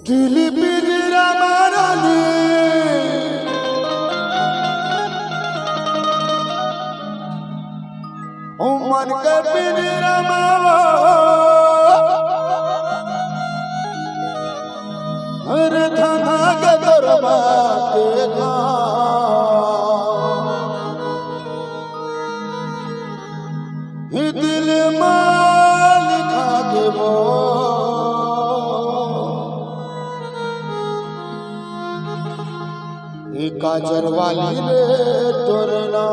दिल पिंजरा मारा ने ओ मन के पिंजरा मावा हर थाना के दरबार के ही दिल मालिक आगे वो काजर वाली रे तोरना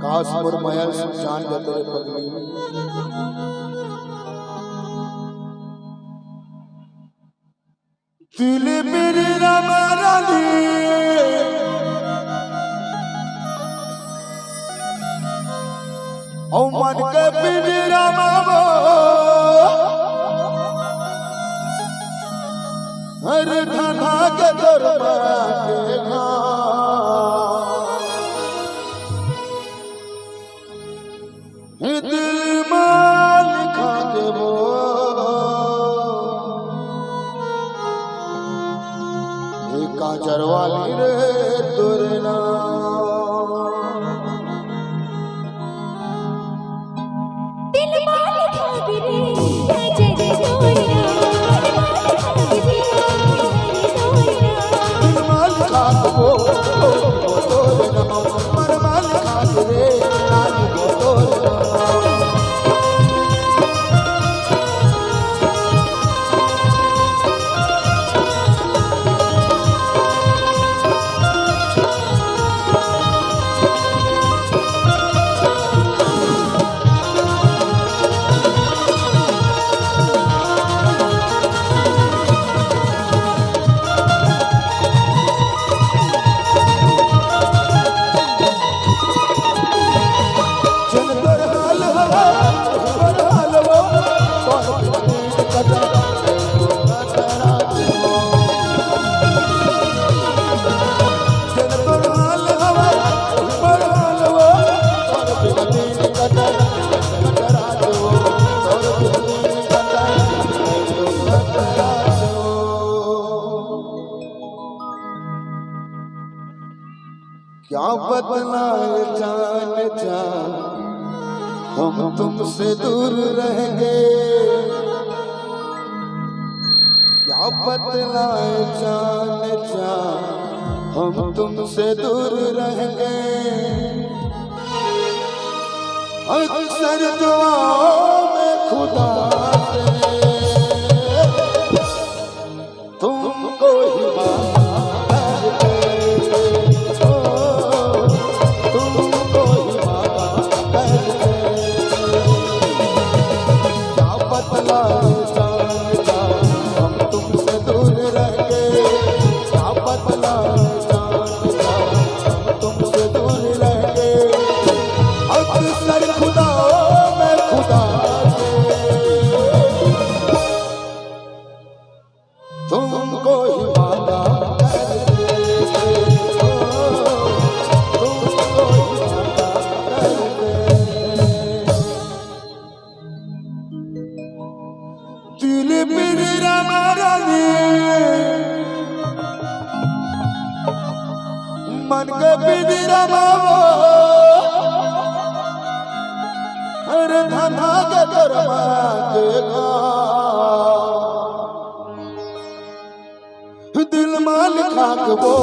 काश मोर माया जान दे तेरे पगली दिल पिंजरा मारा ने ओ मन के पिंजरा मावा हर थाना के दरबार के दिल मालिक आगे वो काजर वाली रे तोरना दिल मालिक आगे रे काजर दिल मालिक आगे वो तोरना मन मालिक आगे रे वो तोरना क्या बदलाए जान जा हम तुमसे दूर रहेंगे क्या बदलाए जान जा हम तुमसे दूर रहेंगे अक्सर दुआओं में खुदा से तुमको ही तुमको मन के पिंजरा मावो अरे धना के कर्मा के दिल माल खाक वो